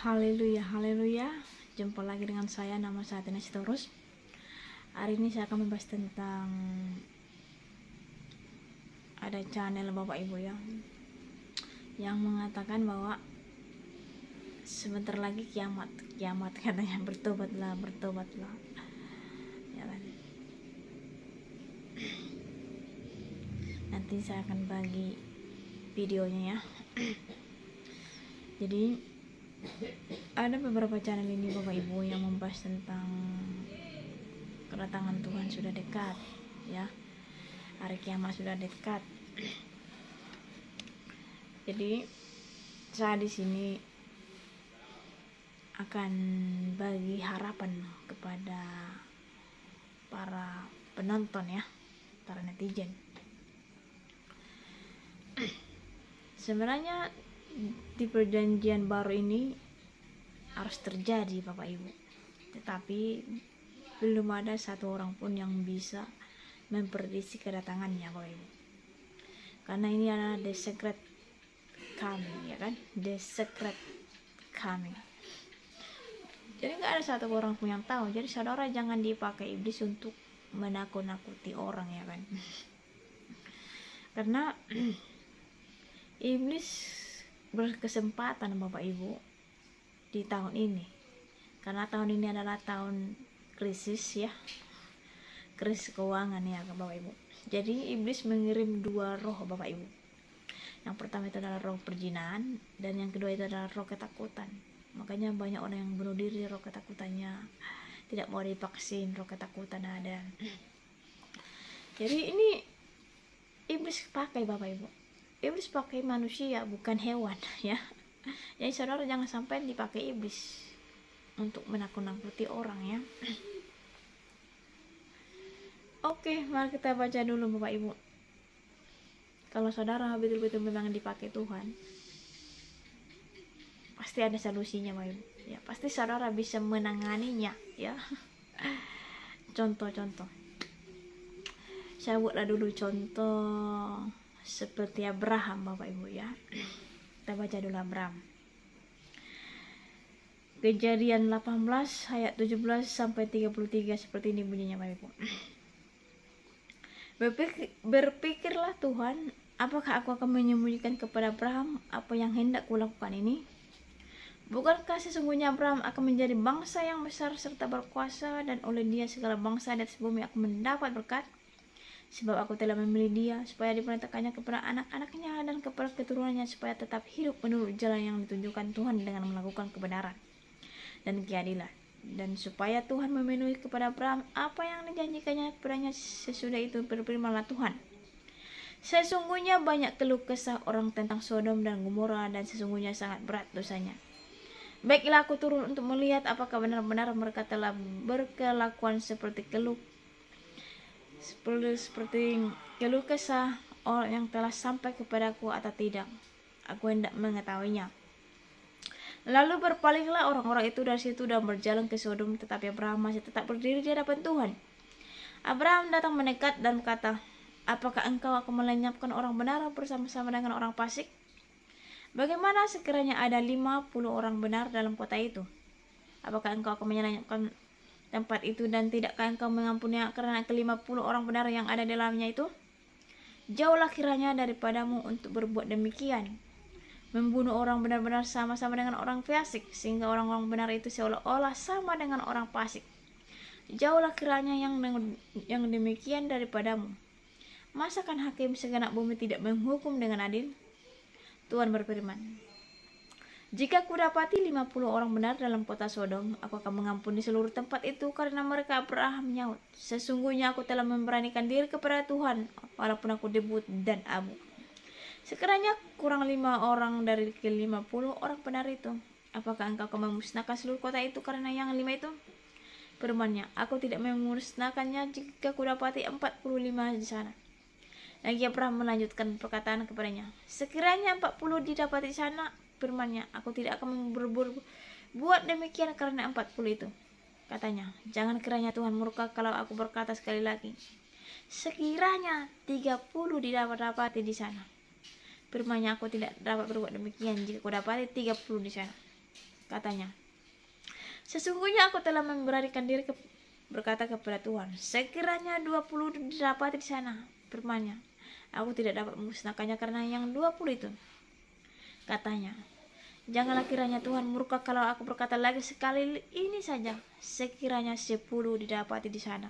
Haleluya, haleluya. Jumpa lagi dengan saya, nama saya Tina Sitorus. Hari ini saya akan membahas tentang ada channel Bapak Ibu ya, yang mengatakan bahwa sebentar lagi kiamat katanya. Bertobatlah ya kan. Nanti saya akan bagi videonya ya. Jadi ada beberapa channel ini Bapak Ibu yang membahas tentang kedatangan Tuhan sudah dekat ya, hari kiamat sudah dekat. Jadi saya di sini akan bagi harapan kepada para penonton ya, para netizen. Sebenarnya di perjanjian baru ini harus terjadi Bapak Ibu, tetapi belum ada satu orang pun yang bisa memprediksi kedatangannya Bapak Ibu, karena ini adalah the secret coming ya kan, the secret coming. Jadi nggak ada satu orang pun yang tahu. Jadi saudara jangan dipakai iblis untuk menakut-nakuti orang ya kan. Karena iblis berkesempatan Bapak Ibu di tahun ini, karena tahun ini adalah tahun krisis ya, krisis keuangan ya Bapak Ibu. Jadi iblis mengirim dua roh Bapak Ibu. Yang pertama itu adalah roh perjinahan, dan yang kedua itu adalah roh ketakutan. Makanya banyak orang yang bunuh diri roh ketakutannya, tidak mau divaksin, roh ketakutan ada. Jadi ini iblis pakai Bapak Ibu. Iblis pakai manusia, bukan hewan ya. Jadi saudara jangan sampai dipakai iblis untuk menakut-nakuti orang ya. Oke, mari kita baca dulu Bapak Ibu. Kalau saudara betul-betul memang dipakai Tuhan, pasti ada solusinya Bapak Ibu ya, pasti saudara bisa menanganinya ya. Contoh-contoh, saya buatlah dulu contoh seperti Abraham Bapak Ibu ya. Kita baca dulu Abraham. Kejadian 18 ayat 17 sampai 33 seperti ini bunyinya Bapak Ibu. Berpikirlah Tuhan, apakah aku akan menyembunyikan kepada Abraham apa yang hendak kulakukan ini? Bukankah sesungguhnya Abraham akan menjadi bangsa yang besar serta berkuasa, dan oleh dia segala bangsa di atas bumi akan mendapat berkat? Sebab aku telah memilih dia supaya diperintahkannya kepada anak-anaknya dan kepada keturunannya, supaya tetap hidup menurut jalan yang ditunjukkan Tuhan dengan melakukan kebenaran dan keadilan, dan supaya Tuhan memenuhi kepada Abraham apa yang dijanjikannya kepadanya. Sesudah itu berfirmanlah Tuhan, sesungguhnya banyak keluh kesah orang tentang Sodom dan Gomora, dan sesungguhnya sangat berat dosanya. Baiklah aku turun untuk melihat apakah benar-benar mereka telah berkelakuan seperti keluh kesah orang yang telah sampai kepadaku atau tidak. Aku hendak mengetahuinya. Lalu berpalinglah orang-orang itu dari situ dan berjalan ke Sodom, tetapi Abraham masih tetap berdiri di hadapan Tuhan. Abraham datang mendekat dan berkata, apakah engkau akan melenyapkan orang benar bersama-sama dengan orang fasik? Bagaimana sekiranya ada 50 orang benar dalam kota itu? Apakah engkau akan melenyapkan tempat itu, dan tidakkah engkau mengampuni karena ke-50 orang benar yang ada di dalamnya itu? Jauhlah kiranya daripadamu untuk berbuat demikian, membunuh orang benar-benar sama-sama dengan orang fasik, sehingga orang-orang benar itu seolah-olah sama dengan orang fasik. Jauhlah kiranya yang demikian daripadamu. Masakan hakim segenap bumi tidak menghukum dengan adil? Tuhan berfirman, jika kudapati 50 orang benar dalam kota Sodom, aku akan mengampuni seluruh tempat itu karena mereka. Abraham menyaut, sesungguhnya aku telah memberanikan diri kepada Tuhan, walaupun aku debut dan abu. Sekiranya kurang 5 orang dari ke-50 orang benar itu, apakah engkau akan memusnahkan seluruh kota itu karena yang 5 itu? Firman-Nya, aku tidak memusnahkannya jika kudapati 45 di sana. Lagi Abraham melanjutkan perkataan kepadanya, sekiranya 40 didapati di sana, firman-Nya, aku tidak akan buat demikian karena 40 itu. Katanya, jangan kiranya Tuhan murka kalau aku berkata sekali lagi, sekiranya 30 didapati di sana. Firman-Nya, aku tidak dapat berbuat demikian jika kudapati 30 di sana. Katanya, sesungguhnya aku telah memberanikan diri berkata kepada Tuhan, sekiranya 20 didapati di sana. Firman-Nya, aku tidak dapat memusnahkannya karena yang 20 itu. Katanya, janganlah kiranya Tuhan murka kalau aku berkata lagi sekali ini saja, sekiranya 10 didapati di sana.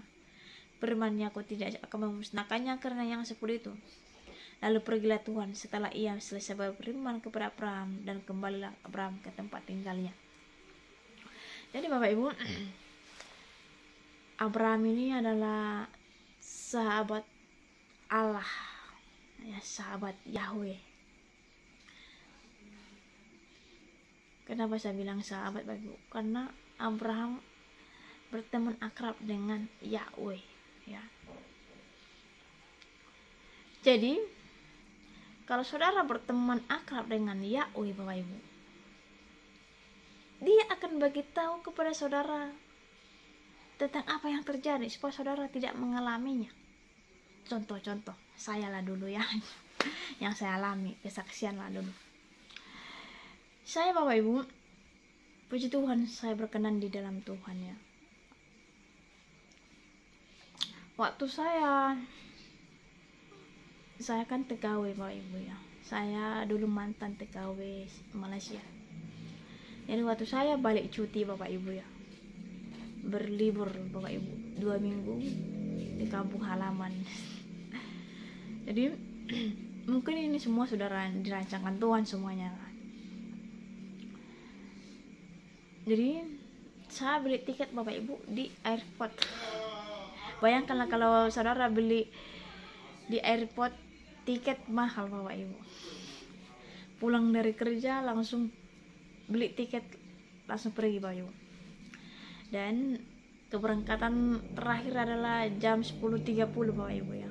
Firman-Nya, aku tidak akan memusnahkannya karena yang 10 itu. Lalu pergilah Tuhan setelah ia selesai berfirman kepada Abraham, dan kembalilah Abraham ke tempat tinggalnya. Jadi Bapak Ibu, Abraham ini adalah sahabat Allah, ya, sahabat Yahweh. Kenapa saya bilang sahabat Bapak Ibu? Karena Abraham berteman akrab dengan Yahweh, ya. Jadi kalau saudara berteman akrab dengan Yahweh Bapak Ibu, Dia akan beritahu kepada saudara tentang apa yang terjadi supaya saudara tidak mengalaminya. Contoh-contoh, saya lah dulu ya, yang saya alami, kesaksian lah dulu. Saya Bapak Ibu, puji Tuhan, saya berkenan di dalam Tuhan ya. Waktu saya kan TKW Bapak Ibu ya. Saya dulu mantan TKW Malaysia. Jadi waktu saya balik cuti Bapak Ibu ya, berlibur Bapak Ibu 2 minggu di kampung halaman. Jadi mungkin ini semua sudah dirancangkan Tuhan semuanya kan. Jadi saya beli tiket Bapak Ibu di airport. Bayangkanlah kalau saudara beli di airport tiket mahal Bapak Ibu. Pulang dari kerja langsung beli tiket, langsung pergi Bapak Ibu. Dan keberangkatan terakhir adalah jam 10.30 Bapak Ibu ya.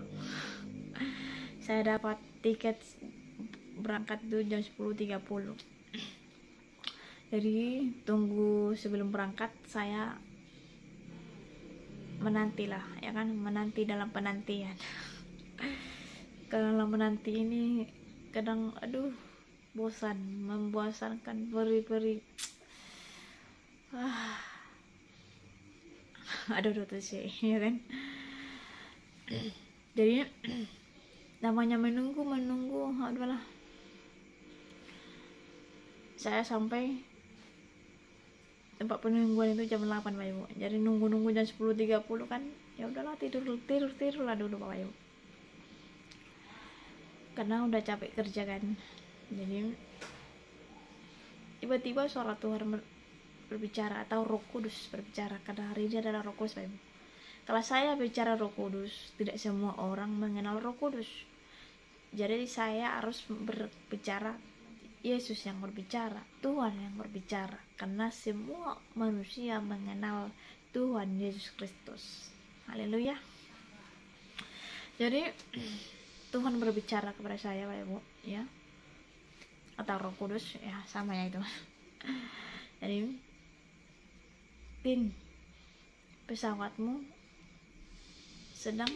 Saya dapat tiket berangkat itu jam 10.30. Jadi tunggu sebelum berangkat saya menantilah ya kan, menanti dalam penantian. Kalau menanti ini kadang bosan, membosankan, beri tuh sih ya kan. Jadi namanya menunggu adalah saya sampai tempat penungguan itu jam 8 Bapak Ibu. Jadi nunggu jam 10.30 kan, ya udahlah tidur lah dulu Bapak Ibu, karena udah capek kerja kan. Jadi tiba-tiba suara Tuhan berbicara, atau Roh Kudus berbicara, karena hari ini adalah Roh Kudus Bapak Ibu. Kalau saya bicara Roh Kudus, tidak semua orang mengenal Roh Kudus. Jadi saya harus berbicara Yesus yang berbicara, Tuhan yang berbicara, karena semua manusia mengenal Tuhan Yesus Kristus. Haleluya. Jadi Tuhan berbicara kepada saya Bapak Ibu ya, atau Roh Kudus ya, sama ya itu. Jadi Tin, pesawatmu sedang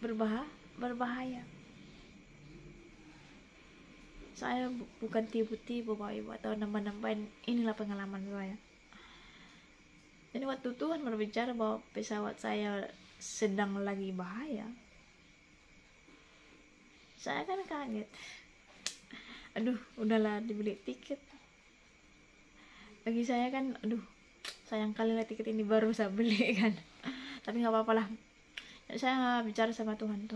berbahaya. Saya bukan tipu-tipu Bapak Ibu atau nambah-nambahin, inilah pengalaman saya. Jadi waktu Tuhan berbicara bahwa pesawat saya sedang lagi bahaya, saya kan kaget. Udahlah dibeli tiket. Bagi saya kan, sayang kali lah tiket ini baru saya beli kan. Tapi nggak apa-apa lah. Saya bicara sama Tuhan,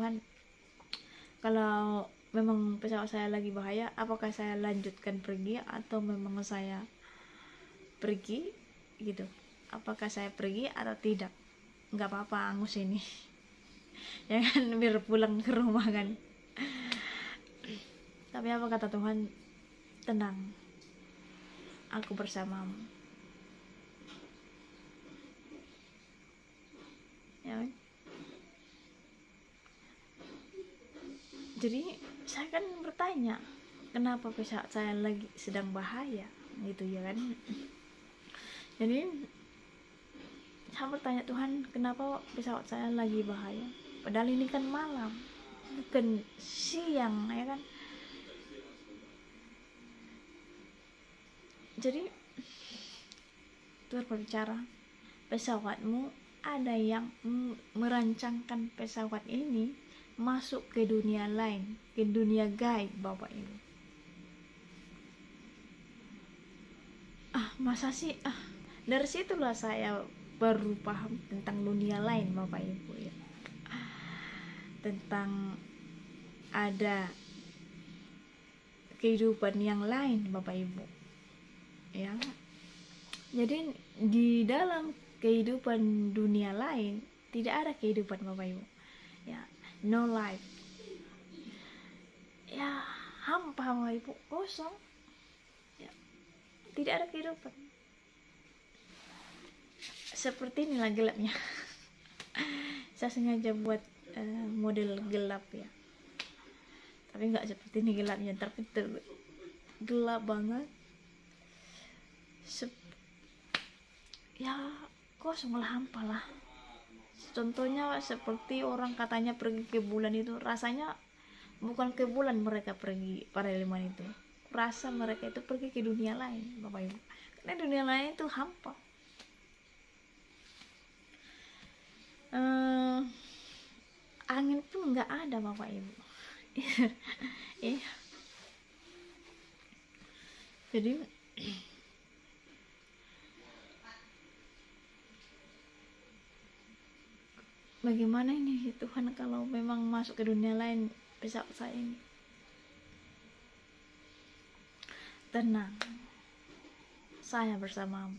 kalau memang pesawat saya lagi bahaya, apakah saya lanjutkan pergi atau memang saya pergi gitu? Apakah saya pergi atau tidak? Nggak apa-apa, angus ini. Ya kan, biar pulang ke rumah kan. Tapi apa kata Tuhan? Tenang, aku bersamamu. Ya kan? Jadi saya kan bertanya, kenapa pesawat saya lagi sedang bahaya gitu ya kan. Jadi saya bertanya, Tuhan, kenapa pesawat saya lagi bahaya, padahal ini kan malam, bukan siang ya kan. Jadi Tuhan berbicara, pesawatmu ada yang merancangkan pesawat ini masuk ke dunia lain, ke dunia gaib, Bapak Ibu. Masa sih? Dari situlah saya baru paham tentang dunia lain, Bapak Ibu ya. Tentang ada kehidupan yang lain, Bapak Ibu. Ya. Jadi di dalam kehidupan dunia lain tidak ada kehidupan, Bapak Ibu. Ya, no life. Ya, hampa, Bapak Ibu, kosong. Ya, tidak ada kehidupan. Seperti inilah gelapnya. Saya sengaja buat model gelap ya. Tapi nggak seperti ini gelapnya, tapi gelap banget. Ya kosong lah, hampa lah. Contohnya seperti orang katanya pergi ke bulan itu, rasanya bukan ke bulan mereka pergi, para ilmuwan itu rasa mereka itu pergi ke dunia lain, Bapak Ibu, karena dunia lain itu hampa. Angin pun nggak ada, Bapak Ibu. Iya. Jadi bagaimana ini Tuhan kalau memang masuk ke dunia lain pesawat saya ini? Tenang, saya bersamamu.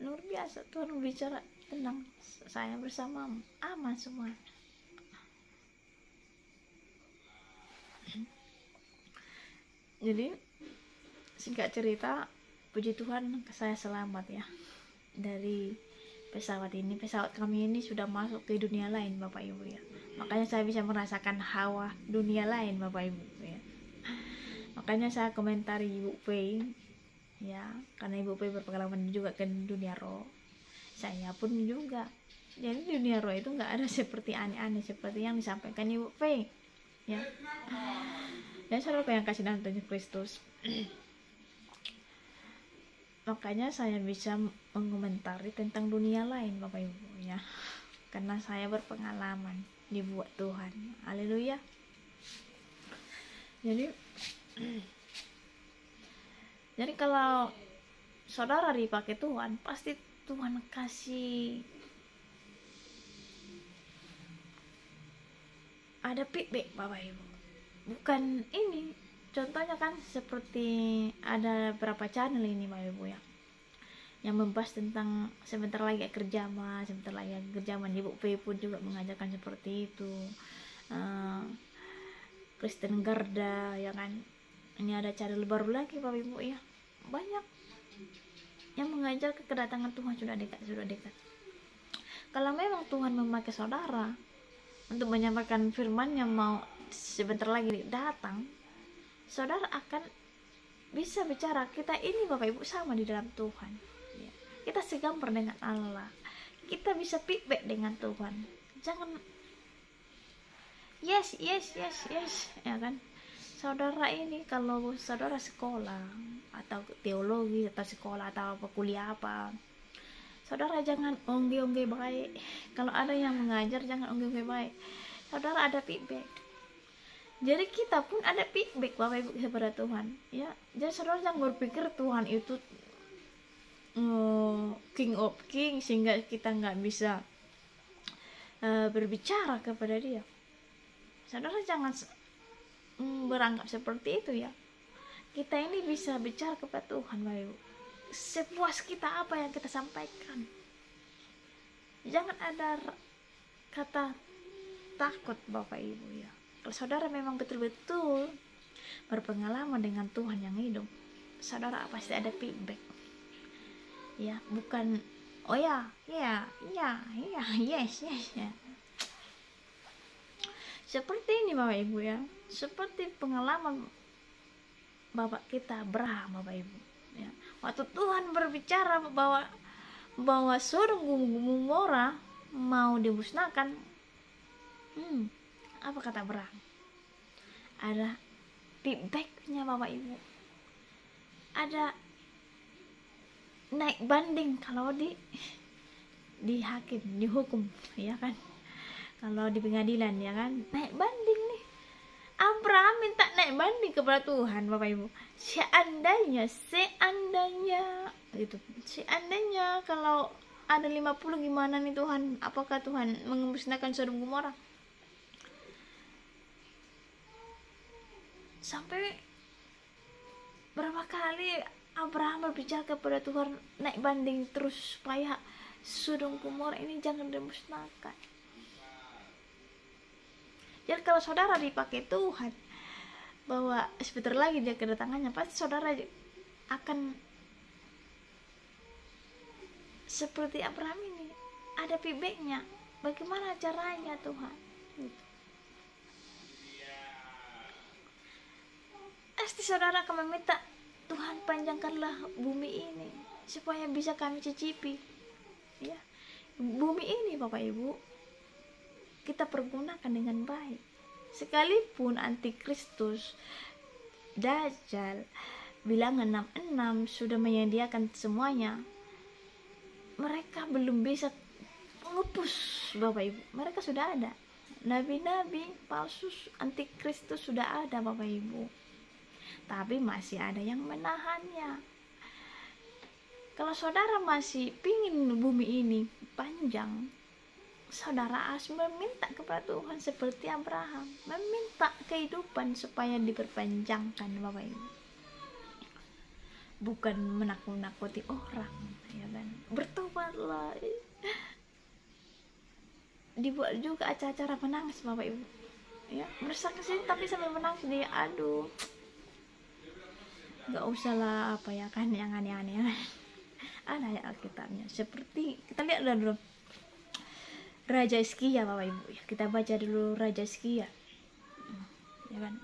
Luar biasa, Tuhan berbicara, tenang, saya bersamamu, aman semua. Jadi singkat cerita, puji Tuhan saya selamat ya dari pesawat ini. Pesawat kami ini sudah masuk ke dunia lain, Bapak Ibu ya. Makanya saya bisa merasakan hawa dunia lain, Bapak Ibu ya. Makanya saya komentari Ibu Pei ya, karena Ibu Pei berpengalaman juga ke dunia roh. Saya pun juga. Jadi dunia roh itu nggak ada seperti aneh-aneh seperti yang disampaikan Ibu Pei ya. Dan saudara yang kasih dalam Tuhan Kristus. Makanya saya bisa mengomentari tentang dunia lain, Bapak Ibu ya, karena saya berpengalaman dibuat Tuhan. Haleluya. Jadi kalau saudara dipakai Tuhan, pasti Tuhan kasih ada feedback, Bapak Ibu. Bukan ini, contohnya kan seperti ada berapa channel ini, Bapak Ibu ya, yang membahas tentang sebentar lagi kerjaan, sebentar lagi kerjaan. Ibu P pun juga mengajarkan seperti itu. Kristen Garda ya kan. Ini ada channel baru lagi, Bapak Ibu ya, banyak yang mengajar kedatangan Tuhan sudah dekat. Kalau memang Tuhan memakai saudara untuk menyampaikan firman yang mau sebentar lagi datang, saudara akan bisa bicara. Kita ini, Bapak Ibu, sama di dalam Tuhan ya. Kita segambar dengan Allah, kita bisa feedback dengan Tuhan. Jangan yes ya kan. Saudara ini kalau saudara sekolah atau teologi atau sekolah atau apa, kuliah apa, saudara jangan ongge-ongge baik. Kalau ada yang mengajar jangan ongge-ongge baik. Saudara ada feedback. Jadi kita pun ada feedback, Bapak Ibu, kepada Tuhan ya. Jadi saudara jangan berpikir Tuhan itu King of King sehingga kita nggak bisa berbicara kepada Dia. Saudara jangan beranggap seperti itu ya. Kita ini bisa bicara kepada Tuhan, Bapak Ibu, sepuas kita apa yang kita sampaikan. Jangan ada kata takut, Bapak Ibu ya. Kalau saudara memang betul-betul berpengalaman dengan Tuhan yang hidup, saudara pasti ada feedback ya, bukan oh ya yes ya. Seperti ini, Bapak Ibu ya, seperti pengalaman Bapak kita Abraham, Bapak Ibu ya. Waktu Tuhan berbicara bahwa Sodom Gomora mau dimusnahkan, apa kata Abraham? feedbacknya Bapak Ibu. Ada naik banding kalau di hakim, dihukum, ya kan? Kalau di pengadilan, ya kan, naik banding nih. Abraham minta naik banding kepada Tuhan, Bapak Ibu. Seandainya gitu. Seandainya kalau ada 50 gimana nih Tuhan? Apakah Tuhan memusnahkan Sodom Gomora? Sampai berapa kali Abraham berbicara kepada Tuhan naik banding terus supaya Sodom Gomora ini jangan dimusnahkan. Jadi kalau saudara dipakai Tuhan, bahwa sebentar lagi dia kedatangannya, pasti saudara akan seperti Abraham ini, ada feedbacknya. Bagaimana caranya Tuhan? Gitu. Pasti saudara akan meminta, Tuhan panjangkanlah bumi ini supaya bisa kami cicipi. Ya, bumi ini Bapak Ibu kita pergunakan dengan baik. Sekalipun antikristus, Dajjal, bilangan 66 sudah menyediakan semuanya, mereka belum bisa menghapus Bapak Ibu. Mereka sudah ada. Nabi-nabi palsu antikristus sudah ada Bapak Ibu. Tapi masih ada yang menahannya. Kalau saudara masih pingin bumi ini panjang, saudara harus meminta kepada Tuhan seperti Abraham, meminta kehidupan supaya diperpanjangkan Bapak Ibu. Bukan menakut-nakuti orang, ya kan? Bertobatlah. Dibuat juga acara-acara menangis Bapak Ibu. Ya, bersaksi tapi sambil menangis dia, aduh. Gak usah lah apa ya kan yang aneh-aneh. Ada ya Alkitabnya. Seperti kita lihat dulu Raja Hizkia Bapak Ibu. Kita baca dulu Raja Hizkia. Ya kan?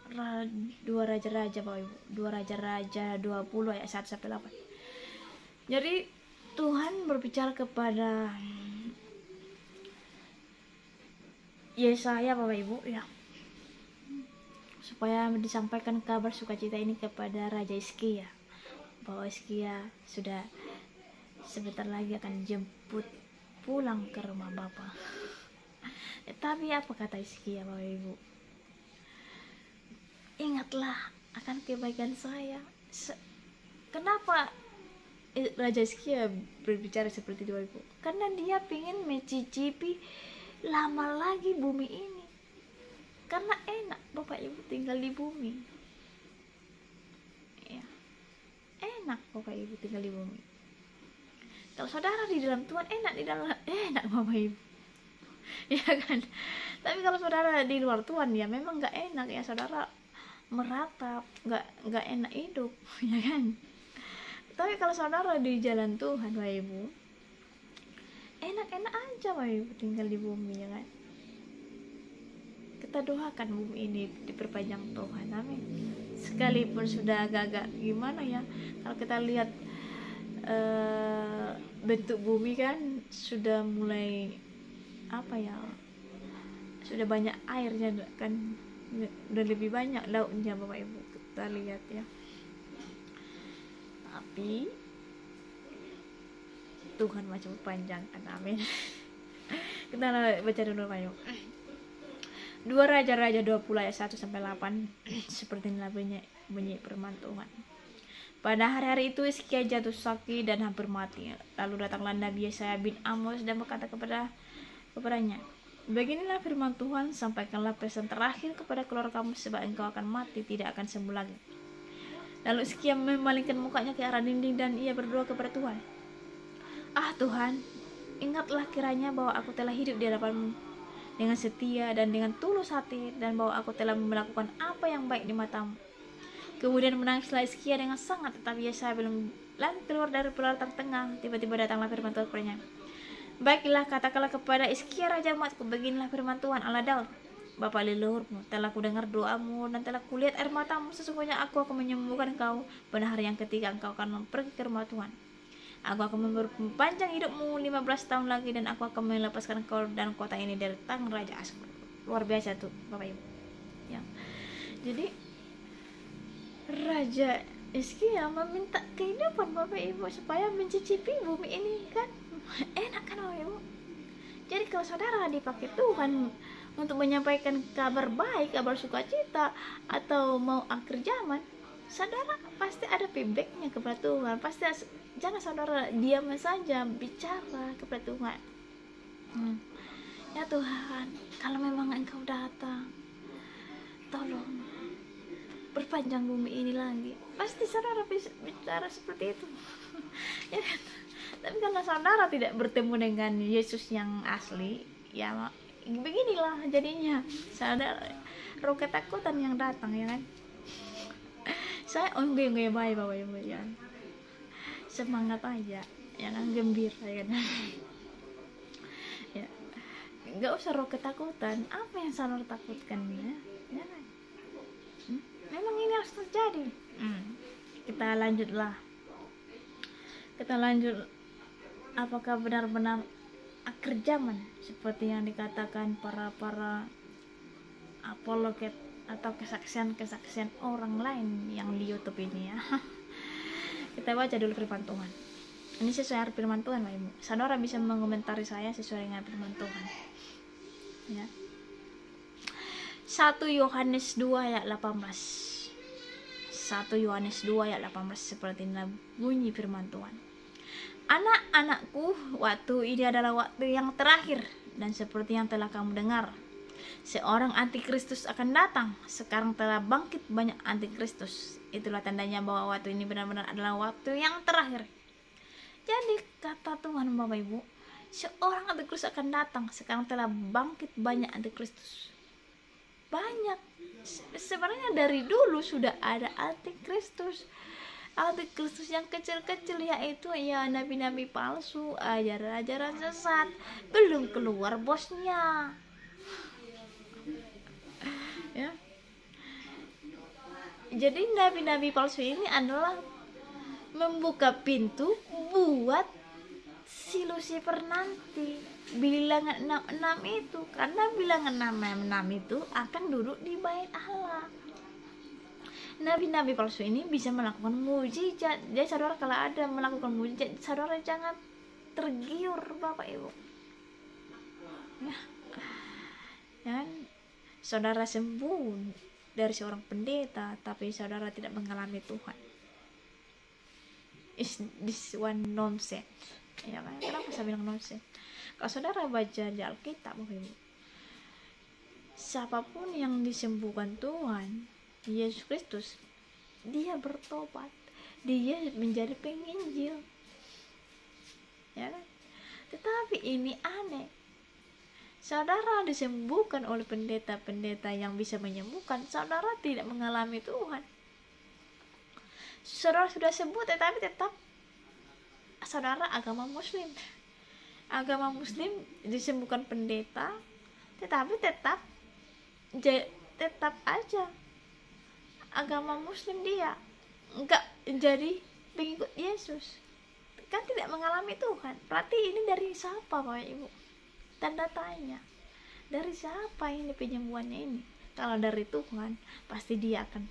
Dua raja-raja Bapak Ibu. 2 raja-raja 20 ayat 1 sampai 8. Jadi Tuhan berbicara kepada Yesaya Bapak Ibu ya, supaya disampaikan kabar sukacita ini kepada Raja Hizkia, bahwa Hizkia sudah sebentar lagi akan jemput pulang ke rumah Bapa. Tapi apa kata Hizkia Bapak Ibu? Ingatlah akan kebaikan saya. Kenapa Raja Hizkia berbicara seperti itu Bapak Ibu? Karena dia ingin mencicipi lama lagi bumi ini. Karena enak Bapak Ibu tinggal di bumi. Ya. Enak Bapak Ibu tinggal di bumi. Kalau saudara di dalam Tuhan enak Bapak Ibu. Ya kan? Tapi kalau saudara di luar Tuhan ya memang nggak enak ya, saudara meratap, nggak enak hidup, ya kan? Tapi kalau saudara di jalan Tuhan Bapak Ibu, enak-enak aja Bapak Ibu tinggal di bumi, ya kan? Kita doakan bumi ini diperpanjang Tuhan, amin. Sekalipun sudah agak-agak gimana ya, kalau kita lihat bentuk bumi kan sudah mulai apa ya, sudah banyak airnya kan, udah lebih banyak lautnya Bapak Ibu, kita lihat ya. Tapi Tuhan macam panjangkan, amin. Kita baca dulu Bapak Ibu. 2 Raja-Raja 20 ayat 1 sampai 8. Seperti inilah bunyi firman Tuhan. Pada hari-hari itu Hizkia jatuh sakit dan hampir mati. Lalu datanglah Nabi Yesaya bin Amos dan berkata kepadanya, beginilah firman Tuhan, sampaikanlah pesan terakhir kepada keluargamu, sebab engkau akan mati, tidak akan sembuh lagi. Lalu Hizkia memalingkan mukanya ke arah dinding dan ia berdoa kepada Tuhan. Ah Tuhan, ingatlah kiranya bahwa aku telah hidup di hadapan-Mu dengan setia dan dengan tulus hati, dan bahwa aku telah melakukan apa yang baik di matamu. Kemudian menangislah Hizkia dengan sangat, tetapi Yesaya belum keluar dari pelotan tengah. Tiba-tiba datanglah firman Tuhan kepadanya. Baiklah, katakanlah kepada Hizkia raja umatku, beginilah firman Tuhan Allah Daud, bapa leluhurmu, telah kudengar doamu dan telah kulihat air matamu. Sesungguhnya aku akan menyembuhkan engkau pada hari yang ketiga engkau akan pergi ke rumah Tuhan. Aku akan memperpanjang hidupmu 15 tahun lagi, dan aku akan melepaskan kau dan kota ini dari tangan Raja Asyur. Luar biasa tuh Bapak Ibu ya. Jadi Raja Hizkia meminta kehidupan Bapak Ibu supaya mencicipi bumi ini kan. Enak kan Bapak Ibu? Jadi kalau saudara dipakai Tuhan untuk menyampaikan kabar baik, kabar sukacita, atau mau akhir zaman, saudara pasti ada feedbacknya kepada Tuhan. Pasti jangan saudara diam saja, bicara kepada Tuhan. Ya Tuhan, kalau memang Engkau datang, tolong berpanjang bumi ini lagi. Pasti saudara bisa bicara seperti itu. Ya kan? Tapi karena saudara tidak bertemu dengan Yesus yang asli, ya beginilah jadinya. Saudara roh ketakutan yang datang, ya kan. Saya enggak baik Bapak Ibu, ya. Semangat aja, ya kan, gembira, ya kan. Ya. Enggak usah roh ketakutan. Apa yang saudara takutkan, ya? Ya kan? Memang ini harus terjadi. Kita lanjut. Apakah benar-benar akhir zaman seperti yang dikatakan para apologet atau kesaksian orang lain yang di YouTube ini, ya. Kita baca dulu firman Tuhan. Ini sesuai firman Tuhan, Bapak Ibu. Saudara bisa mengomentari saya sesuai dengan firman Tuhan, ya. 1 Yohanes 2 ayat 18. 1 Yohanes 2 ayat 18 seperti ini bunyi firman Tuhan. Anak-anakku, waktu ini adalah waktu yang terakhir, dan seperti yang telah kamu dengar, seorang antikristus akan datang. Sekarang telah bangkit banyak antikristus. Itulah tandanya bahwa waktu ini benar-benar adalah waktu yang terakhir. Jadi kata Tuhan Bapak Ibu, seorang antikristus akan datang. Sekarang telah bangkit banyak antikristus. Banyak. Sebenarnya dari dulu sudah ada antikristus yang kecil-kecil, yaitu ya nabi-nabi palsu, ajaran-ajaran sesat. Belum keluar bosnya, ya. Jadi nabi-nabi palsu ini adalah membuka pintu buat si Lucifer nanti, bilangan 66 itu. Karena bilangan 66 itu akan duduk di bait Allah. Nabi-nabi palsu ini bisa melakukan mujizat. Jadi saudara kalau ada melakukan mujizat, saudara jangan tergiur Bapak Ibu, ya. Dan saudara sembuh dari seorang pendeta, tapi saudara tidak mengalami Tuhan. Is this one nonsense, ya kan? Kenapa saya bilang nonsense? Kalau saudara baca di Alkitab, Bapak Ibu, siapapun yang disembuhkan Tuhan Yesus Kristus, dia bertobat, dia menjadi penginjil, ya kan? Tetapi ini aneh, saudara disembuhkan oleh pendeta-pendeta yang bisa menyembuhkan, saudara tidak mengalami Tuhan. Saudara sudah sembuh, tetapi tetap saudara agama muslim disembuhkan pendeta, tetapi tetap aja agama muslim, dia enggak jadi pengikut Yesus, kan tidak mengalami Tuhan. Berarti ini dari siapa Bapak Ibu? Tanda tanya, dari siapa ini penyembuhannya ini? Kalau dari Tuhan, pasti dia akan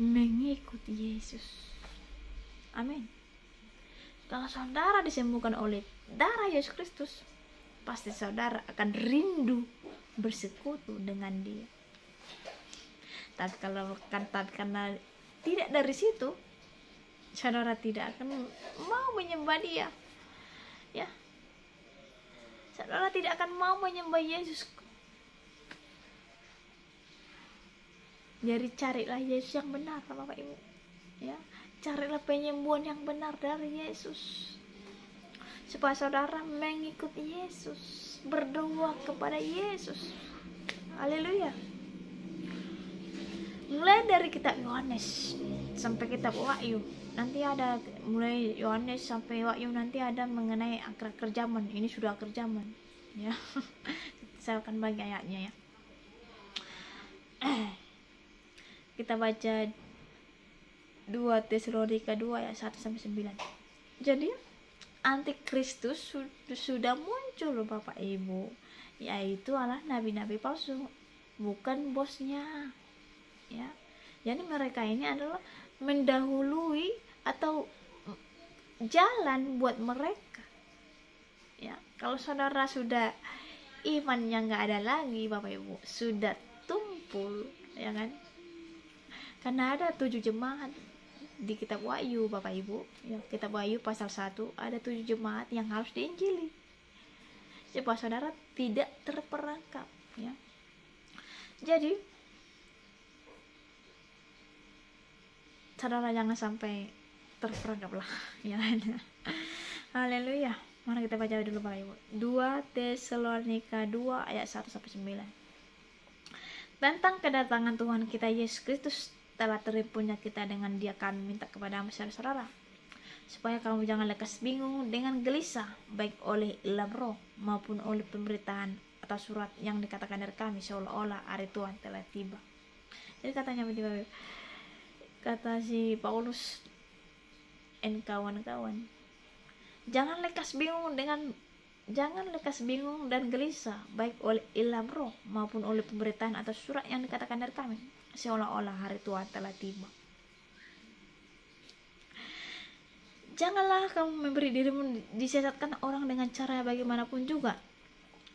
mengikut Yesus. Amin. Kalau saudara disembuhkan oleh darah Yesus Kristus, pasti saudara akan rindu bersekutu dengan dia. Tapi karena tidak dari situ, saudara tidak akan mau menyembah dia, ya. Saudara tidak akan mau menyembah Yesus. Jadi carilah Yesus yang benar, Bapak Ibu, ya. Carilah penyembuhan yang benar dari Yesus, supaya saudara mengikut Yesus, berdoa kepada Yesus. Haleluya. Mulai dari kitab Yohanes sampai kitab Wahyu, nanti ada mulai Yohanes sampai Wahyu, nanti ada mengenai akhir zaman. Ini sudah akhir zaman, ya. Saya akan bagi ayatnya, ya. Kita baca 2 Tesalonika 2 ayat 1-9. Jadi antikristus sudah muncul Bapak Ibu, yaitu adalah nabi-nabi palsu, bukan bosnya, ya. Jadi mereka ini adalah mendahului atau jalan buat mereka. Ya, kalau saudara sudah imannya nggak ada lagi, Bapak Ibu, sudah tumpul, ya kan? Karena ada 7 jemaat di kitab Wahyu, Bapak Ibu, ya, kitab Wahyu pasal 1 ada 7 jemaat yang harus diinjili supaya saudara tidak terperangkap, ya. Jadi saudara jangan sampai terperangkap lah, ya. Haleluya. Mari kita baca dulu, Bapak Ibu. 2 Tesalonika 2 ayat 1-9. Tentang kedatangan Tuhan kita Yesus Kristus telah terimpunya kita, dengan Dia kami minta kepada saudara-saudara supaya kamu jangan lekas bingung dengan gelisah, baik oleh ilham roh maupun oleh pemberitaan atau surat yang dikatakan dari kami seolah-olah hari Tuhan telah tiba. Jadi katanya begitu, kata si Paulus dan kawan-kawan, jangan lekas bingung dan gelisah, baik oleh ilham roh maupun oleh pemberitaan atau surat yang dikatakan dari kami seolah-olah hari Tuhan telah tiba. Janganlah kamu memberi dirimu disesatkan orang dengan cara bagaimanapun juga,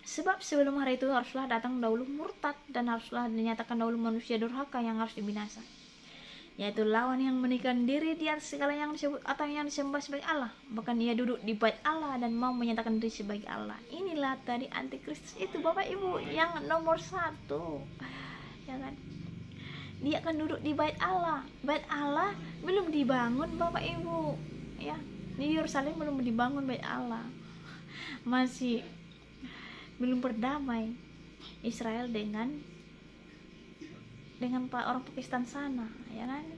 sebab sebelum hari itu haruslah datang dahulu murtad, dan haruslah dinyatakan dahulu manusia durhaka yang harus dibinasa, yaitu lawan yang menikahkan diri di atas segala yang disebut atau yang disembah sebagai Allah, bahkan ia duduk di bait Allah dan mau menyatakan diri sebagai Allah. Inilah tadi antikristus itu, Bapak Ibu, yang nomor 1, ya kan? Dia akan duduk di bait Allah. Bait Allah belum dibangun, Bapak Ibu, ya. Di Yerusalem belum dibangun bait Allah, masih belum berdamai Israel dengan orang Pakistan sana, ya kan?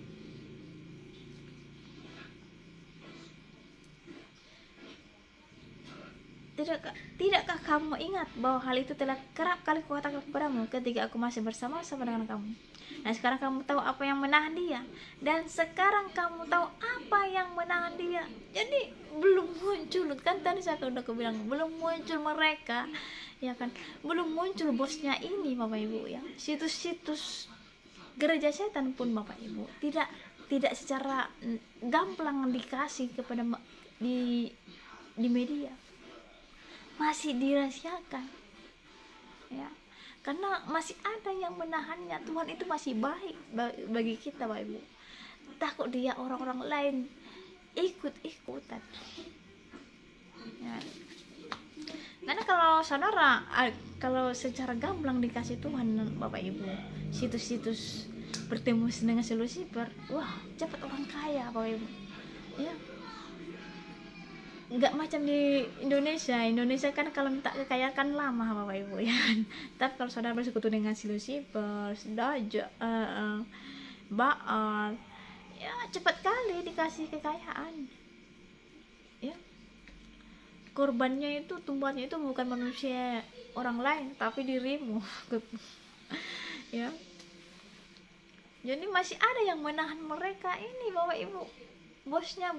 Tidakkah kamu ingat bahwa hal itu telah kerap kali kukatakan kepadamu ketika aku masih bersama-sama dengan kamu? Nah, sekarang kamu tahu apa yang menahan dia, dan sekarang kamu tahu apa yang menahan dia. Jadi belum muncul, kan tadi saya udah bilang belum muncul mereka, ya kan? Belum muncul bosnya ini, Bapak Ibu, ya. Situs-situs gereja setan pun, Bapak Ibu, tidak secara gamblang dikasih kepada di media, masih dirahasiakan, ya, karena masih ada yang menahannya. Tuhan itu masih baik bagi kita, Bapak Ibu. Takut dia orang-orang lain ikut-ikutan, ya. Karena kalau secara gamblang dikasih Tuhan, Bapak Ibu, situs-situs bertemu dengan si Lucifer, wah, cepat orang kaya, Bapak Ibu, ya. Nggak macam di Indonesia kan kalau minta kekayaan lama, Bapak Ibu, ya. Tapi kalau saudara bersekutu dengan si Lucifer, Dajjal, Baal, ya cepat kali dikasih kekayaan, ya. Korbannya itu, tumbangnya itu bukan manusia orang lain, tapi dirimu. Ya. Jadi masih ada yang menahan mereka ini, Bapak Ibu. Bosnya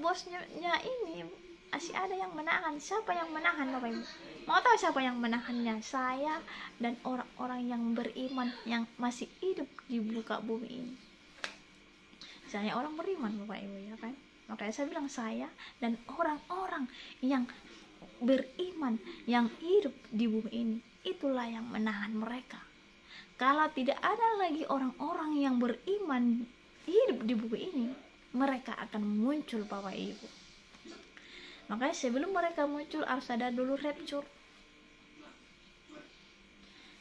ini masih ada yang menahan. Siapa yang menahan, Bapak Ibu? Mau tahu siapa yang menahannya? Saya dan orang-orang yang beriman yang masih hidup di muka bumi ini. Saya orang beriman, Bapak Ibu, ya kan? Makanya saya bilang saya dan orang-orang yang beriman yang hidup di bumi ini, itulah yang menahan mereka. Kalau tidak ada lagi orang-orang yang beriman hidup di bumi ini, mereka akan muncul, Bapak Ibu. Makanya sebelum mereka muncul harus ada dulu rapture.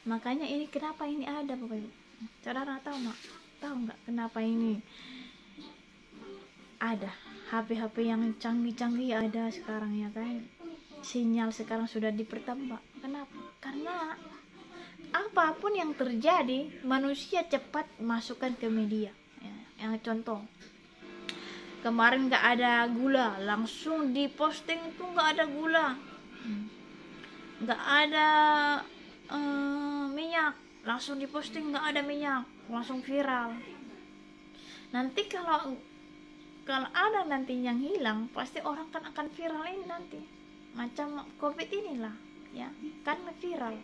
Makanya ini kenapa ini ada, Bapak Ibu. Saudara tahu nggak kenapa ini ada? HP-HP yang canggih-canggih ada sekarang, ya kan? Sinyal sekarang sudah dipertambah. Kenapa? Karena apapun yang terjadi, manusia cepat masukkan ke media, ya. Yang contoh, kemarin nggak ada gula, langsung diposting tuh nggak ada gula, nggak ada minyak, langsung diposting nggak ada minyak, langsung viral. Nanti kalau ada nanti yang hilang, pasti orang kan akan viral ini nanti, macam COVID inilah, ya kan, viral.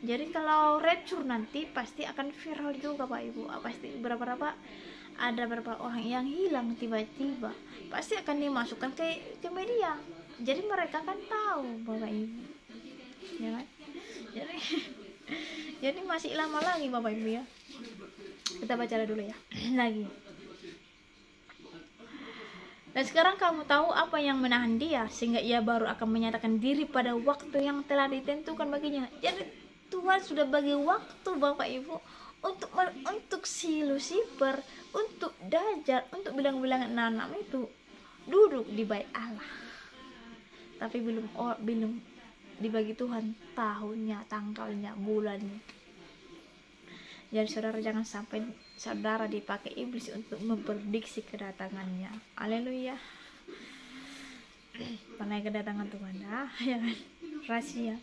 Jadi kalau rapture nanti pasti akan viral juga, Pak Ibu. Pasti berapa ada beberapa orang yang hilang tiba-tiba, pasti akan dimasukkan ke media. Jadi mereka kan tahu Bapak Ibu, ya kan? Jadi masih lama lagi Bapak Ibu ya. Kita baca dulu ya lagi. Dan sekarang kamu tahu apa yang menahan dia, sehingga ia baru akan menyatakan diri pada waktu yang telah ditentukan baginya. Jadi Tuhan sudah bagi waktu Bapak Ibu untuk si Lucifer, untuk Dajjal, untuk bilang-bilangan anak itu duduk di bait Allah. Tapi belum dibagi Tuhan tahunnya, tanggalnya, bulannya. Jadi saudara, jangan sampai saudara dipakai iblis untuk memprediksi kedatangannya. Haleluya. Pernah kedatangan Tuhan, ya kan? Rahasia.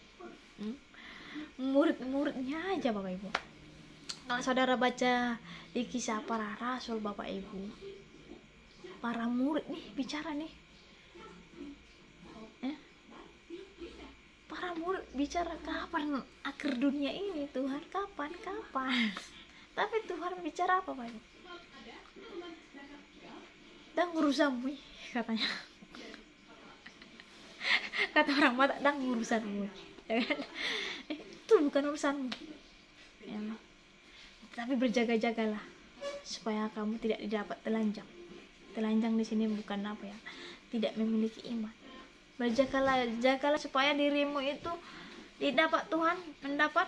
Murid-muridnya aja Bapak Ibu. Kalau saudara baca di Kisah Para Rasul Bapak Ibu, para murid nih bicara nih. Para murid bicara, kapan akhir dunia ini Tuhan, kapan. Tapi Tuhan bicara apa Pak Ibu? Dan urusanmu katanya. Kata orang mata, dan urusanmu, ya kan? Itu bukan urusanmu ya. Tapi berjaga-jagalah supaya kamu tidak dapat telanjang di sini bukan apa ya, tidak memiliki iman. Jagalah supaya dirimu itu didapat Tuhan, mendapat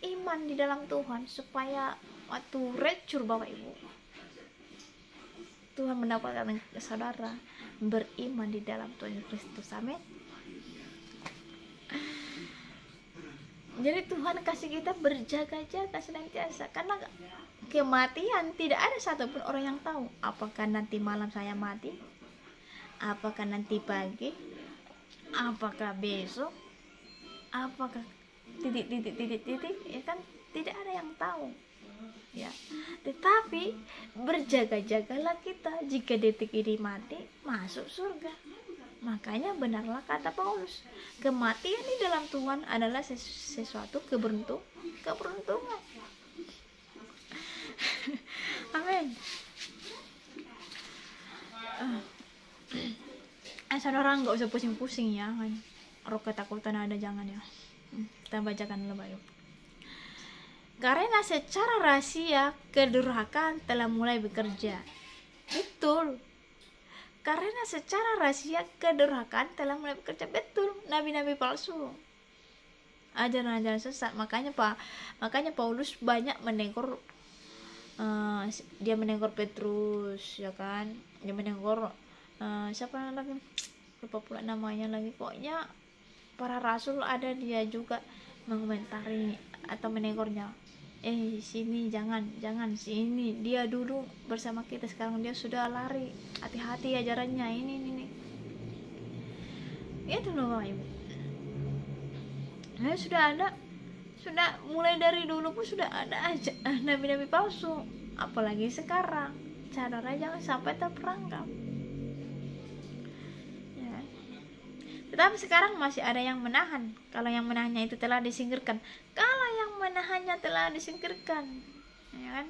iman di dalam Tuhan, supaya waktu recur Bapak Ibu, Tuhan mendapatkan saudara beriman di dalam Tuhan Kristus. Amin. Jadi Tuhan kasih kita berjaga-jaga senantiasa, karena kematian tidak ada satupun orang yang tahu. Apakah nanti malam saya mati, apakah nanti pagi, apakah besok, apakah titik, ya kan? Tidak ada yang tahu ya. Tetapi berjaga-jagalah kita, jika detik ini mati, masuk surga. Makanya benarlah kata Paulus, kematian di dalam Tuhan adalah sesuatu keberuntungan. Amin. Saudara nggak usah pusing-pusing ya kan, roh ketakutan ada, jangan ya. Kita bacakan dulu baru. Karena secara rahasia kedurhakaan telah mulai bekerja. Betul. Karena secara rahasia kedurhakaan telah mulai bekerja. Betul. Nabi-nabi palsu, ajaran-ajaran sesat. Makanya Paulus banyak menegur. Dia menegur Petrus, ya kan? Dia menegur siapa lagi? Lupa pula namanya lagi. Pokoknya para rasul ada, dia juga mengomentari atau menegurnya. Sini jangan sini, dia dulu bersama kita, sekarang dia sudah lari, hati-hati ajarannya ini. Itu loh Bapak Ibu. Nah, sudah mulai dari dulu pun sudah ada aja nabi-nabi palsu, apalagi sekarang. Saudara jangan sampai terperangkap. Tetapi sekarang masih ada yang menahan. Kalau yang menahannya itu telah disingkirkan. Kalau yang menahannya telah disingkirkan, ya kan?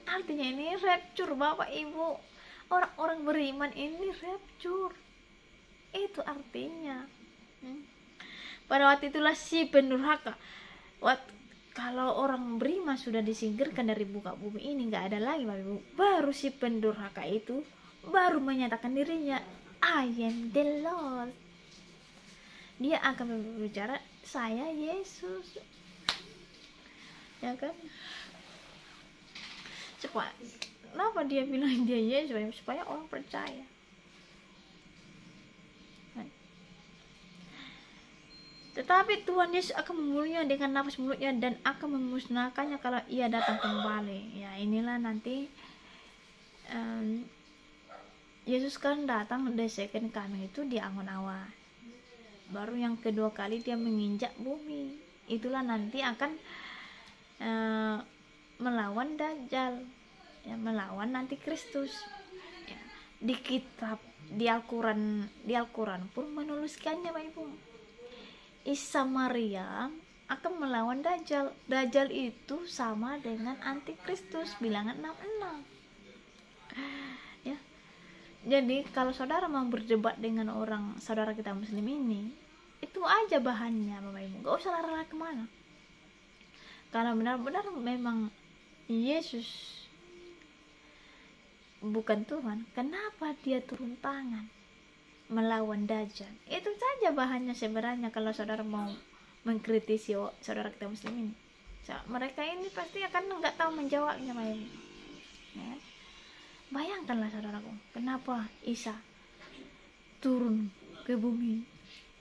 Artinya ini rapture Bapak Ibu. Orang-orang beriman ini rapture. Itu artinya. Pada waktu itulah si pendurhaka. Kalau orang beriman sudah disingkirkan dari muka bumi ini, nggak ada lagi Bapak Ibu. Baru si pendurhaka itu baru menyatakan dirinya, I am the Lord. Dia akan berbicara, saya Yesus, ya kan? Kenapa dia bilang dia Yesus? Supaya orang percaya. Tetapi Tuhan Yesus akan membunuhnya dengan nafas mulutnya dan akan memusnahkannya kalau ia datang kembali. Ya, inilah nanti Yesus kan datang the second coming itu di angan-angan. Baru yang kedua kali dia menginjak bumi. Itulah nanti akan melawan Dajjal, ya, melawan nanti Kristus. Ya, di kitab di Al-Quran pun menuliskannya Bapak Ibu. Isa Maria akan melawan Dajjal. Dajjal itu sama dengan antikristus, bilangan 66. Ya. Jadi kalau saudara mau berdebat dengan orang saudara kita muslim ini, itu aja bahannya Bapak Ibu, gak usah lari kemana. Kalau benar-benar memang Yesus bukan Tuhan, kenapa dia turun tangan melawan Dajjal? Itu saja bahannya sebenarnya kalau saudara mau mengkritisi saudara kita muslim ini. Mereka ini pasti akan nggak tahu menjawabnya, ya. Bayangkanlah saudaraku, kenapa Isa turun ke bumi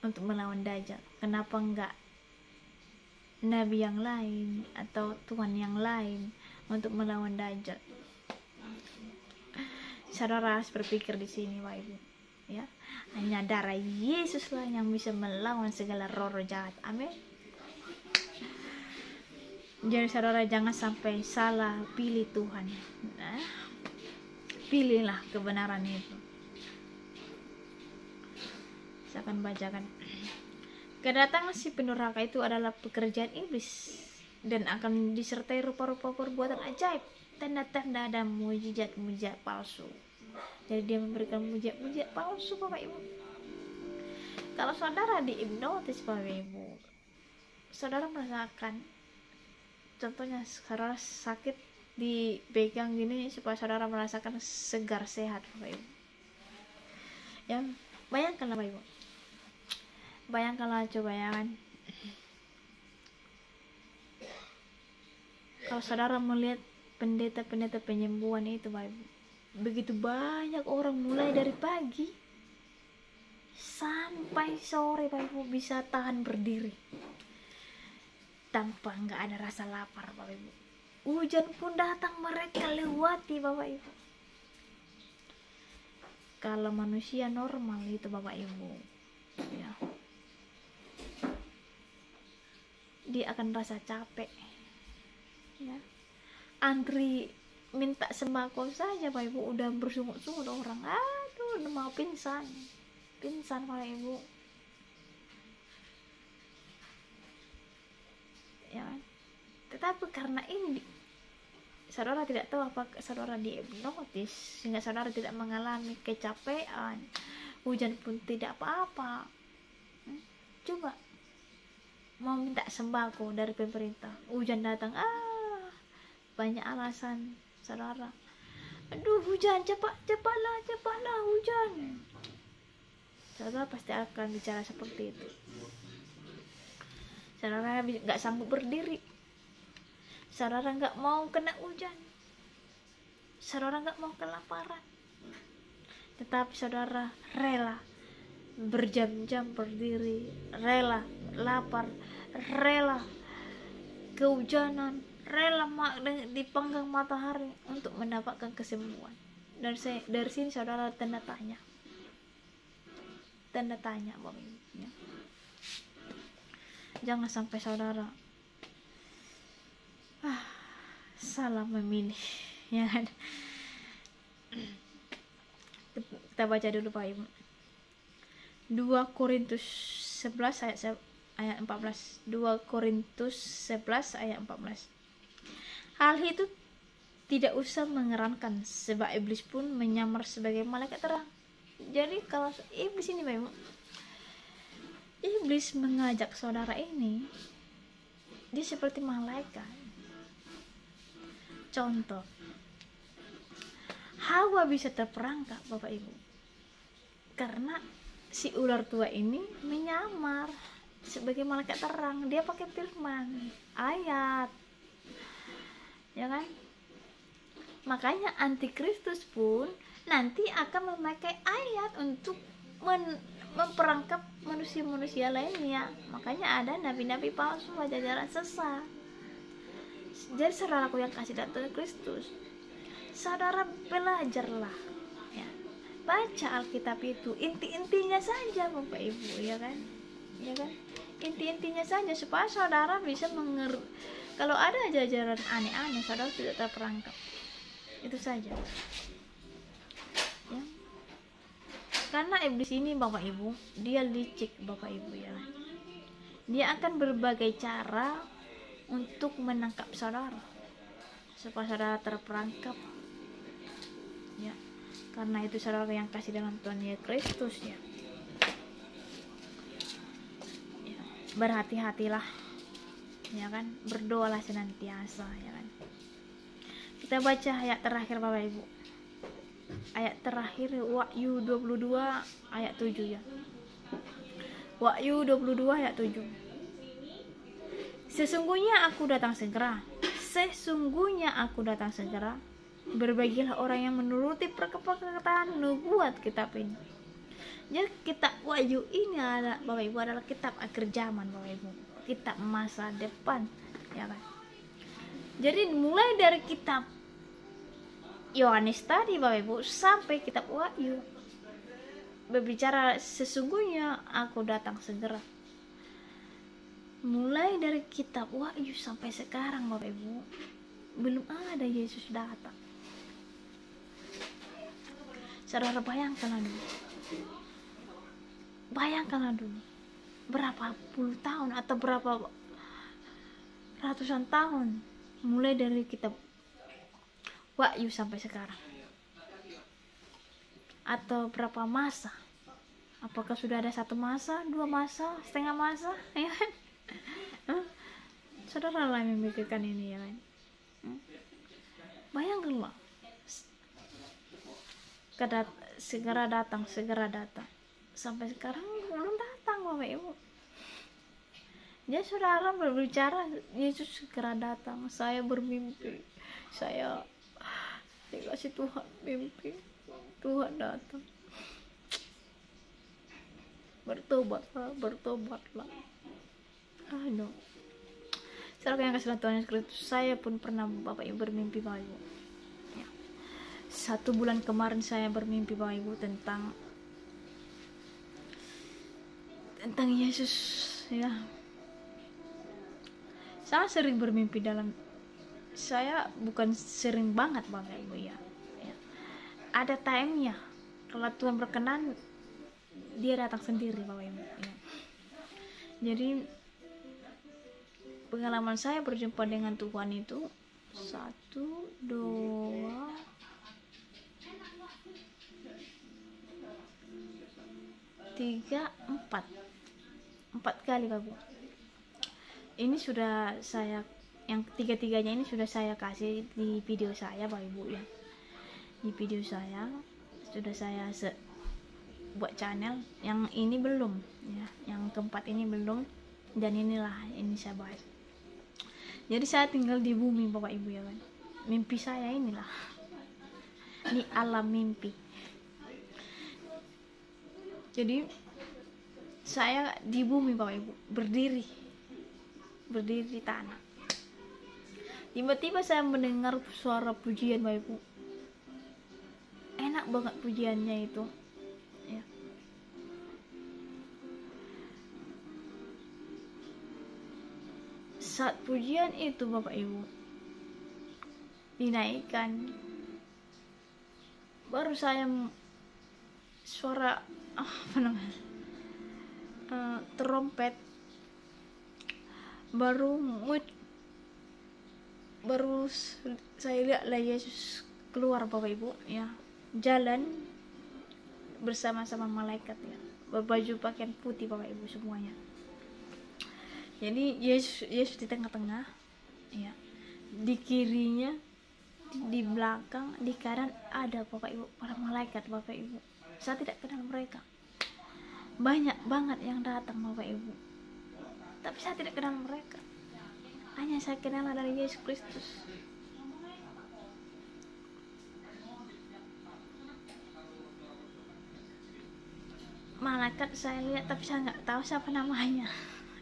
untuk melawan Dajjal? Kenapa enggak nabi yang lain atau Tuhan yang lain untuk melawan Dajjal? Saudara harus berpikir di sini, Bapak Ibu, ya. Hanya darah Yesuslah yang bisa melawan segala roh-roh jahat. Amin. Jadi saudara jangan sampai salah pilih Tuhan. Nah, pilihlah kebenaran itu. Saya akan bacakan. Kedatangan si pendurhaka itu adalah pekerjaan iblis dan akan disertai rupa-rupa perbuatan ajaib, tanda-tanda dan mujizat-mujizat palsu. Jadi dia memberikan mujizat-mujizat palsu, Bapak Ibu. Kalau saudara dihipnotis, Bapak Ibu, saudara merasakan, contohnya saudara sakit dipegang gini supaya saudara merasakan segar sehat, Bapak Ibu. Ya, bayangkanlah Bapak Ibu. Bayangkanlah, coba ya kan. Kalau saudara melihat pendeta-pendeta penyembuhan itu, Bapak Ibu, begitu banyak orang mulai dari pagi sampai sore, Bapak Ibu, bisa tahan berdiri tanpa nggak ada rasa lapar, Bapak Ibu. Hujan pun datang, mereka lewati, Bapak Ibu. Kalau manusia normal itu, Bapak Ibu, ya, dia akan rasa capek, ya. Antri minta sembako saja, Bapak Ibu, udah bersungut-sungut orang. Aduh, udah mau pingsan, Bapak Ibu, ya. Tetapi karena ini saudara tidak tahu apa saudara dihipnotis, sehingga saudara tidak mengalami kecapean, hujan pun tidak apa-apa. Coba mau minta sembako dari pemerintah, hujan datang, banyak alasan saudara. Aduh, hujan, cepatlah hujan. Saudara pasti akan bicara seperti itu. Saudara nggak sanggup berdiri, saudara nggak mau kena hujan, saudara nggak mau kelaparan, tetapi saudara rela berjam-jam berdiri, rela lapar, rela kehujanan, rela dipanggang matahari untuk mendapatkan kesembuhan. Dan dari sini saudara tanda tanya, Bapak Ibu, ya. Jangan sampai saudara salah memilih, ya kan. Kita baca dulu, Pak Ibu. 2 Korintus 11 ayat 14. 2 Korintus 11 ayat 14. Hal itu tidak usah mengerankan, sebab iblis pun menyamar sebagai malaikat terang. Jadi kalau iblis ini, Bapak Ibu, iblis mengajak saudara ini, dia seperti malaikat. Contoh, Hawa bisa terperangkap, Bapak Ibu, karena si ular tua ini menyamar sebagai malaikat terang. Dia pakai firman, ayat, ya kan. Makanya antikristus pun nanti akan memakai ayat untuk memperangkap manusia-manusia lainnya. Makanya ada nabi-nabi palsu, ajaran sesat. Jadi saudaraku yang kasih datang Kristus, saudara belajarlah, ya, baca Alkitab itu inti-intinya saja, Bapak Ibu, ya kan, inti-intinya saja, supaya saudara bisa mengerti. Kalau ada ajaran aneh-aneh, saudara tidak terperangkap. Itu saja, ya. Karena iblis ini, Bapak Ibu, dia licik, Bapak Ibu, ya. Dia akan berbagai cara untuk menangkap saudara supaya saudara terperangkap, ya. Karena itu saudara yang kasih dalam Tuhan Yesus Kristus, ya. Berhati-hatilah, ya kan, berdoalah senantiasa, ya kan. Kita baca ayat terakhir Bapak Ibu, ayat terakhir Wahyu 22 ayat 7, ya. Wahyu 22 ayat 7. Sesungguhnya aku datang segera, sesungguhnya aku datang segera. Berbagilah orang yang menuruti perkataan nubuat kitab ini. Jadi kitab Wahyu ini adalah Bapak Ibu adalah kitab akhir zaman Bapak Ibu, kitab masa depan, ya kan. Jadi mulai dari kitab Yohanes tadi Bapak Ibu sampai kitab Wahyu berbicara sesungguhnya aku datang segera. Mulai dari kitab Wahyu sampai sekarang Bapak Ibu belum ada Yesus datang. Saudara bayangkanlah dulu berapa puluh tahun atau berapa ratusan tahun mulai dari kitab Wahyu sampai sekarang, atau berapa masa? Apakah sudah ada 1 masa, 2 masa, setengah masa, ya kan? Saudara lah yang memikirkan ini, ya kan? Bayangkanlah, segera datang, sampai sekarang belum datang Bapak Ibu. Jadi saudara berbicara Yesus segera datang. Saya bermimpi, saya dikasih Tuhan mimpi, Tuhan datang. Bertobatlah. Aduh. Saudara yang kasih Tuhan Yesus Kristus, saya pun pernah Bapak Ibu bermimpi Bapak Ibu. Ya. 1 bulan kemarin saya bermimpi Bapak Ibu tentang Yesus, ya. Saya sering bermimpi saya bukan sering banget Bapak Ibu, ya. Ada time-nya. Kalau Tuhan berkenan, dia datang sendiri Bapak Ibu, ya. Jadi pengalaman saya berjumpa dengan Tuhan itu 1, 2, 3, 4 kali Bapak Ibu. Ini sudah saya, yang tiga-tiganya ini sudah saya kasih di video saya Bapak Ibu, ya. Di video saya sudah saya buat channel. Yang ini belum, ya. Yang keempat ini belum, dan ini saya bahas. Jadi saya tinggal di bumi Bapak Ibu, ya kan. Mimpi saya inilah, ini alam mimpi. Jadi saya di bumi Bapak Ibu, berdiri di tanah. Tiba-tiba saya mendengar suara pujian Bapak Ibu. Enak banget pujiannya itu, ya. Saat pujian itu Bapak Ibu dinaikkan, baru saya suara trompet baru saya lihatlah Yesus keluar Bapak Ibu, ya, jalan bersama-sama malaikat, ya, berbaju pakaian putih Bapak Ibu semuanya. Jadi Yesus di tengah-tengah, ya, di kirinya, di belakang, di kanan ada Bapak Ibu para malaikat Bapak Ibu. Saya tidak kenal mereka, banyak banget yang datang Bapak Ibu, tapi saya tidak kenal mereka. Hanya saya kenal dari Yesus Kristus. Malaikat saya lihat, tapi saya nggak tahu siapa namanya,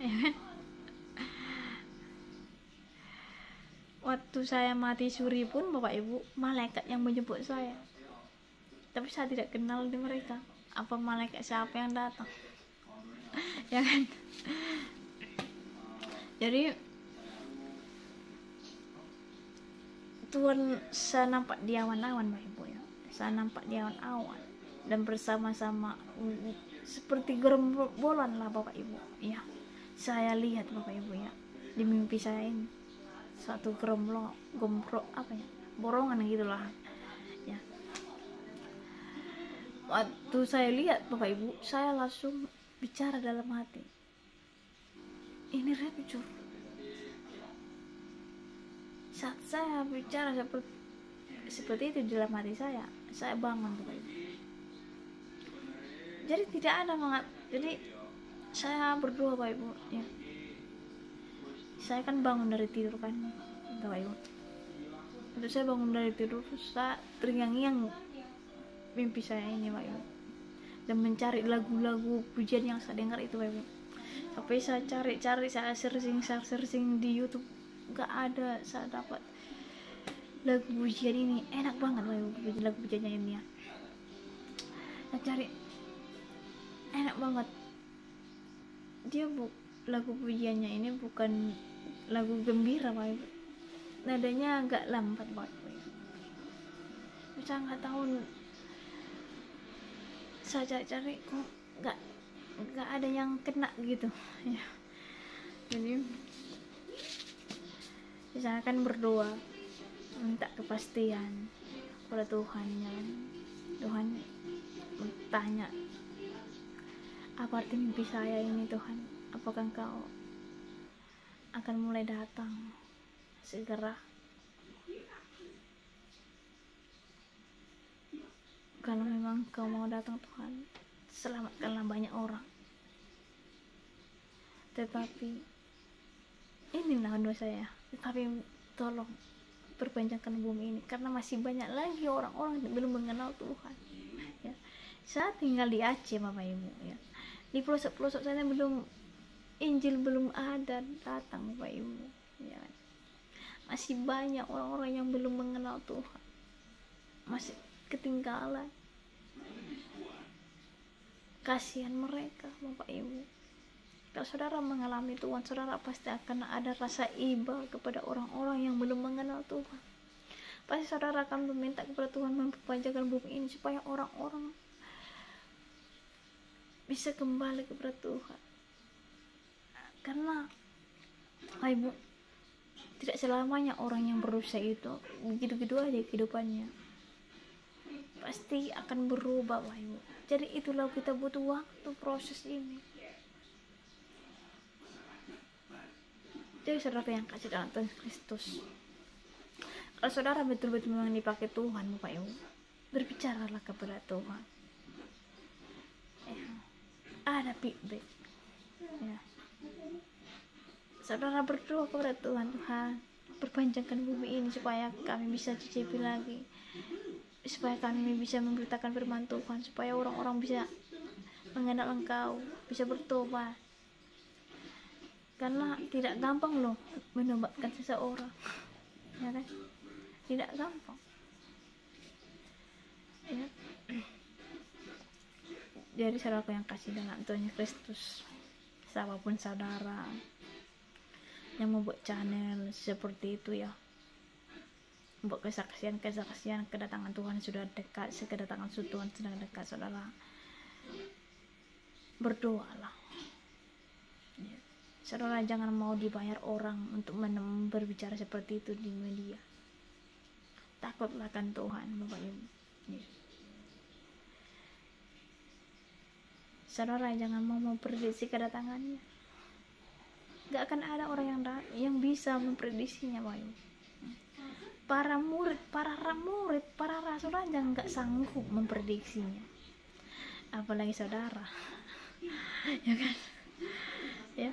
ya kan? Waktu saya mati suri pun Bapak Ibu, malaikat yang menjemput saya, tapi saya tidak kenal di mereka. Apa malaikat siapa yang datang, ya kan? Jadi Tuhan, saya nampak di awan-awan Bapak Ibu, ya. Saya nampak di awan-awan dan bersama-sama seperti gerombolan lah Bapak Ibu, ya. saya lihat Bapak Ibu ya, di mimpi saya ini suatu gombrok apa ya, borongan gitulah ya. Waktu saya lihat Bapak Ibu, saya langsung bicara dalam hati, ini rapture. Saat saya bicara seperti itu dalam hati saya bangun Bapak Ibu. Jadi tidak ada banget. Jadi saya berdoa Bapak Ibu ya. Saya kan bangun dari tidur kan Bapak Ibu. Untuk saya bangun dari tidur, saya terngiang-ngiang mimpi saya ini Bapak Ibu, dan mencari lagu-lagu pujian yang saya dengar itu Bapak Ibu. Sampai saya cari, saya searching di YouTube, gak ada saya dapat lagu pujian ini. Enak banget Bapak Ibu, lagu pujiannya ini ya. Saya cari, enak banget. Dia lagu pujiannya ini bukan lagu gembira Bapak Ibu, nadanya agak lambat banget Bapak Ibu. Saya nggak tahu, saya cari kok nggak ada yang kena gitu ya. Jadi saya akan berdoa, minta kepastian kepada Tuhan ya. Tuhan bertanya, apa arti mimpi saya ini Tuhan? Apakah Engkau akan mulai datang segera? Kalau memang Kau mau datang Tuhan, selamatkanlah banyak orang. Tetapi inilah doa saya, tetapi tolong perpanjangkan bumi ini, karena masih banyak lagi orang-orang yang belum mengenal Tuhan ya. Saya tinggal di Aceh Bapak Ibu ya, di pelosok-pelosok sana Injil belum ada datang Bapak Ibu ya. Masih banyak orang-orang yang belum mengenal Tuhan, masih ketinggalan. Kasihan mereka Bapak Ibu. Kalau saudara mengalami Tuhan, saudara pasti akan ada rasa iba kepada orang-orang yang belum mengenal Tuhan. Pasti saudara akan meminta kepada Tuhan memperpanjangkan bumi ini supaya orang-orang bisa kembali kepada Tuhan. Karena Ibu, tidak selamanya orang yang berusaha itu begitu-gitu aja kehidupannya, pasti akan berubah Bapak Ibu. Jadi itulah kita butuh waktu proses ini. Jadi saudara yang kasih dalam Tuhan Kristus, kalau saudara betul-betul memang dipakai Tuhan Bapak Ibu, berbicaralah kepada Tuhan ya. Ada feedback ya. Saudara berdoa kepada Tuhan, Tuhan perpanjangkan bumi ini supaya kami bisa cicipi lagi, supaya kami bisa memberitakan firman Tuhan, supaya orang-orang bisa mengenal Engkau, bisa bertobat. Karena tidak gampang loh menobatkan seseorang ya kan, tidak gampang ya. Jadi saudaraku yang kasih dalam Tuhan Kristus, siapapun saudara yang membuat channel seperti itu ya, membuat kesaksian kedatangan Tuhan sudah dekat, kedatangan Tuhan sedang dekat, saudara berdoalah ya. Saudara jangan mau dibayar orang untuk berbicara seperti itu di media. Takutlah kan Tuhan Bapak Ibu ya. Saudara jangan mau memprediksi kedatangannya. Gak akan ada orang yang bisa memprediksinya Bapak Ibu. Para murid, para rasul aja nggak sanggup memprediksinya, apalagi saudara ya kan ya.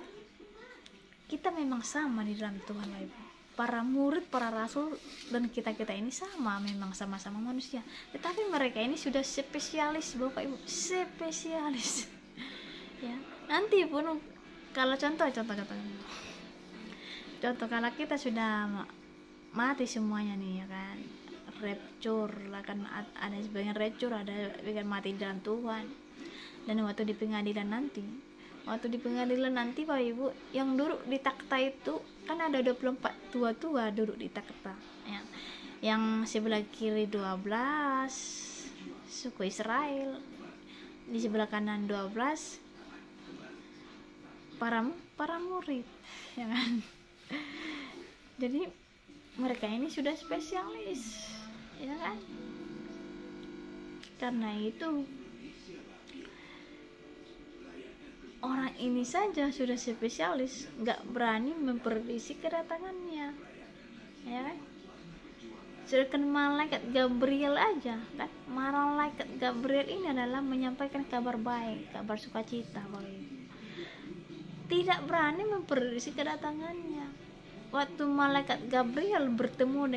Kita memang sama di dalam Tuhan Bapak Ibu. Para murid, para rasul, dan kita ini sama, memang sama-sama manusia. Tetapi mereka ini sudah spesialis Bapak Ibu, spesialis ya. Nanti pun kalau contoh kalau kita sudah mati semuanya nih ya kan, rapture lah kan, ada sebagian rapture, ada sebagian mati dalam Tuhan. Dan waktu di pengadilan nanti Bapak Ibu, yang duduk di takhta itu kan ada 24 tua-tua duduk di takhta ya. Yang sebelah kiri 12 suku Israel, di sebelah kanan 12 para murid, ya kan? Jadi mereka ini sudah spesialis, ya kan? Karena itu orang ini saja sudah spesialis, nggak berani memprediksi kedatangannya, ya kan? Sedangkan malaikat Gabriel aja kan, malaikat Gabriel ini adalah menyampaikan kabar baik, kabar sukacita bagi ibu. Tidak berani memprediksi kedatangannya. Waktu malaikat Gabriel bertemu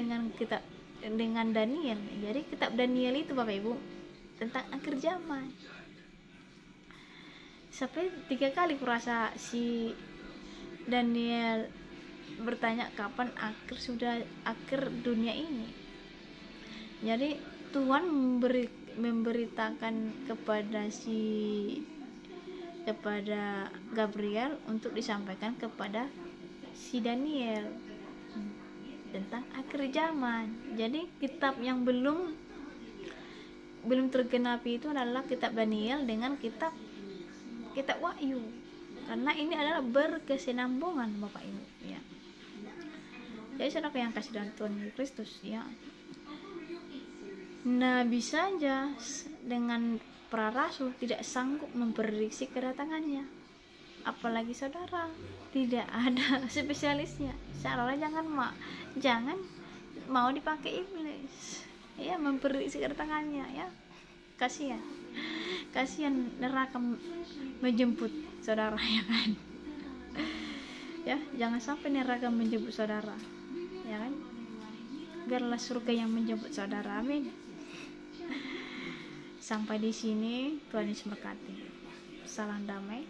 dengan Daniel, jadi kitab Daniel itu Bapak Ibu tentang akhir zaman. Sampai 3 kali kurasa si Daniel bertanya kapan akhir dunia ini. Jadi Tuhan memberitakan kepada Gabriel untuk disampaikan kepada si Daniel tentang akhir zaman. Jadi kitab yang belum tergenapi itu adalah kitab Daniel dengan kitab Wahyu, karena ini adalah berkesinambungan Bapak Ibu, ya. Jadi saudara yang kasih dalam Tuhan Yesus Kristus, ya, Nabi saja dengan para rasul tidak sanggup memprediksi kedatangannya, apalagi saudara. Tidak ada spesialisnya. Saudara jangan mau dipakai iblis, ya, memprediksi kedatangannya, ya. Kasihan neraka menjemput saudara, ya kan? Ya, jangan sampai neraka menjemput saudara, ya kan? Biarlah surga yang menjemput saudara. Amin. Sampai di sini, Tuhan Yesus memberkati. Salam damai.